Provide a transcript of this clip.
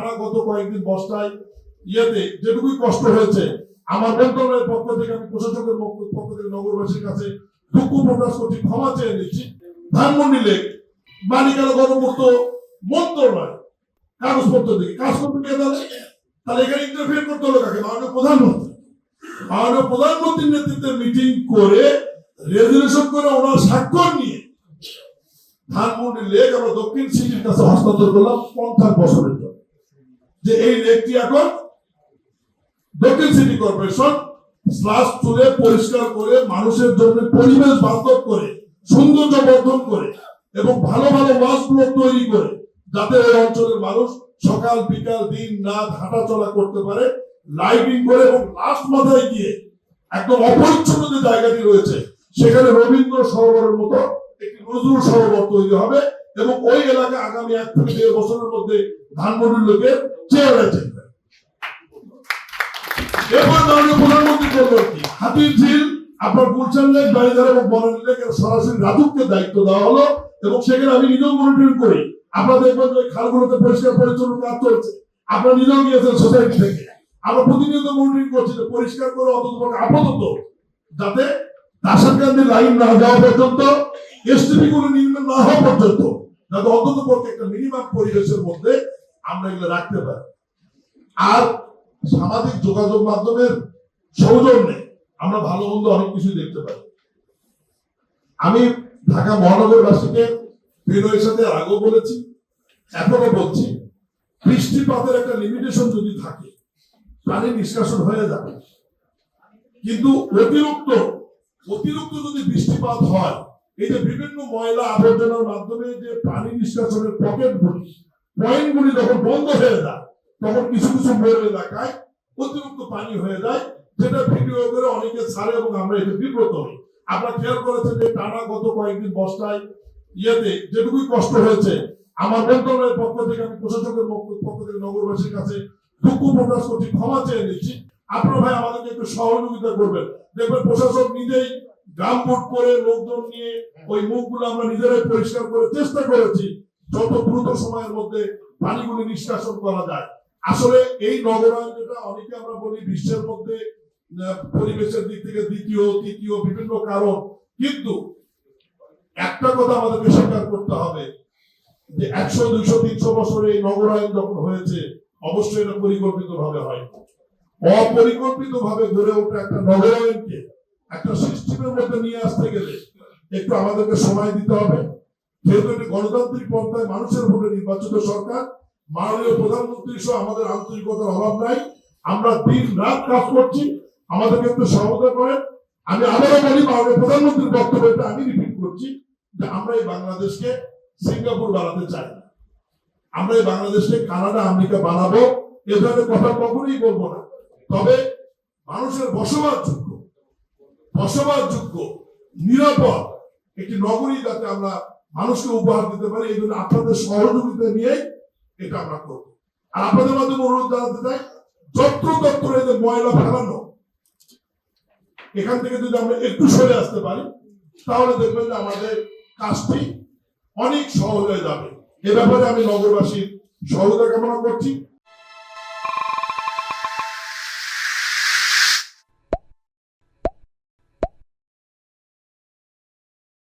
টানা গত কয়েকদিন বর্ষায় যেটুকুই কষ্ট হয়েছে, আমার মন্ত্রণালয়ের পক্ষ থেকে আমি প্রশাসকের পক্ষ থেকে নগরবাসীর কাছে দুঃখ প্রকাশ করছি, ক্ষমা চেয়ে নিচ্ছি। ধানমন্ডি লেক মালিকানা গণপূর্ত মন্ত্রণালয় কাগজপত্র দিকে কাজ করতে গিয়ে তাহলে এখানে ইন্টারফেয়ার করতে হলো কাকে? মাননীয় প্রধানমন্ত্রীর নেতৃত্বে মিটিং করে রেজুলেশন করে ওনার স্বাক্ষর নিয়ে ধানমন্ডি লেক আমরা দক্ষিণ সিটির কাছে হস্তান্তর করলাম 50 বছরের জন্য, যে এই লেকটি এখন দক্ষিণ সিটি কর্পোরেশন স্লাস তুলে পরিষ্কার করে মানুষের জন্য পরিবেশ বান্ধব করে সৌন্দর্য বর্ধন করে এবং ভালো ভালো ওয়াশগুলো তৈরি করে যাতে এই অঞ্চলের মানুষ সকাল বিকাল দিন রাত হাঁটা চলা করতে পারে, লাইটিং করে এবং লাস্ট মাথায় গিয়ে একদম অপরিচ্ছন্ন যে জায়গাটি রয়েছে সেখানে রবীন্দ্র সরোবরের মতো একটি নজরুল সরোবর তৈরি হবে এবং ওই এলাকা আগামী 1 থেকে 1.5 বছরের মধ্যে ধানমন্ডির লোকের চেহারা চিনবে। এরপর মাননীয় প্রধানমন্ত্রী বললেন কি হাতির ঝিল আপনার গুলশান লেক, বাড়িধারা এবং বনানী লেকের সরাসরি রাজুককে দায়িত্ব দেওয়া হলো এবং সেখানে আমি নিজেও মনিটরিং করি। আপনারা দেখবেন যে খালগুলোতে পরিষ্কার পরিচ্ছন্ন কাজ চলছে, আপনারা নিজেও গিয়েছেন সোসাইটি থেকে, আমরা প্রতিনিয়ত মনিটরিং করছি যে পরিষ্কার করে অন্তত আপাতত যাতে দাসানকান্দি লাইন না যাওয়া পর্যন্ত, এসটিপি গুলো নির্মাণ না হওয়া পর্যন্ত যাতে অন্তত পক্ষে একটা মিনিমাম পরিবেশের মধ্যে আমরা এগুলো রাখতে পারি। আর সামাজিক যোগাযোগ মাধ্যমের সৌজন্যে আমরা ভালো মন্দ অনেক কিছু দেখতে পাই। আমি ঢাকা মহানগরবাসীকে বিনয়ের সাথে আগেও বলেছি, এখনো বলছি, বৃষ্টিপাতের একটা লিমিটেশন যদি থাকে পানি নিষ্কাশন হয়ে যাবে, কিন্তু অতিরিক্ত যদি বৃষ্টিপাত হয় এই যে বিভিন্ন ময়লা আবর্জনার মাধ্যমে যে পানি নিষ্কাশনের পয়েন্টগুলি যখন বন্ধ হয়ে যায় তখন কিছু কিছু মোড় এলাকায় অতিরিক্ত পানি হয়ে যায়, যেটা ভিডিও করে অনেকে ছাড়ে এবং আমরা এতে বিব্রত হই। আপনারা খেয়াল করেছেন যে টানা গত কয়েকদিন বর্ষায় যেটুকুই কষ্ট হয়েছে, আমার মন্ত্রণালয়ের পক্ষ থেকে আমি প্রশাসকের পক্ষ থেকে নগরবাসীর কাছে দুঃখ প্রকাশ করছি, ক্ষমা চেয়ে নিচ্ছি। আপনারা ভাই আমাদেরকে একটু সহযোগিতা করবেন। দেখবেন প্রশাসক নিজেই গ্রাম ভোট করে লোকজন নিয়ে ওই মুখগুলো আমরা নিজেরাই পরিষ্কার করে চেষ্টা করেছি যত দ্রুত সময়ের মধ্যে পানিগুলি নিষ্কাশন করা যায়। আসলে এই নগরায়ণ যেটা অনেকে আমরা বলি বিশ্বের মধ্যে পরিবেশের দিক থেকে দ্বিতীয় তৃতীয় বিভিন্ন কারণ, কিন্তু একটা কথা আমাদেরকে স্বীকার করতে হবে যে 100, 200, 300 বছরে এই নগরায়ণ যখন হয়েছে অবশ্যই এটা পরিকল্পিত ভাবে হয়। অপরিকল্পিত ভাবে গড়ে ওঠা একটা নগরায়ণকে একটা সিস্টেমের মধ্যে নিয়ে আসতে গেলে একটু আমাদেরকে সময় দিতে হবে। যেহেতু এটি গণতান্ত্রিক পন্থায় মানুষের ভোটে নির্বাচিত সরকার, মাননীয় প্রধানমন্ত্রী সহ আমাদের আন্তরিকতার অভাব নাই, আমরা দিন রাত কাজ করছি, আমাদেরকে একটু সহযোগিতা করেন। আমি আবারও বলি, মাননীয় প্রধানমন্ত্রীর বক্তব্যটা আমি রিপিট করছি যে আমরা এই বাংলাদেশকে সিঙ্গাপুর বানাতে চাই না, আমরা এই বাংলাদেশকে কানাডা আমেরিকা বানাবো এ ধরনের কথা কখনোই বলবো না। তবে মানুষের বসবাসযোগ্য নিরাপদ একটি নগরী যাতে আমরা মানুষকে উপহার দিতে পারি, এই জন্য আপনাদের সহযোগিতা নিয়ে এটা আমরা করবো। আর আপনাদের মাধ্যমে অনুরোধ জানাতে চাই, যত্র এই যে ময়লা ফেলানো, এখান থেকে যদি আমরা একটু সরে আসতে পারি তাহলে দেখবেন যে আমাদের কাজটি অনেক সহজ হয়ে যাবে। এ ব্যাপারে আমি নগরবাসীর সহযোগিতা কামনা করছি।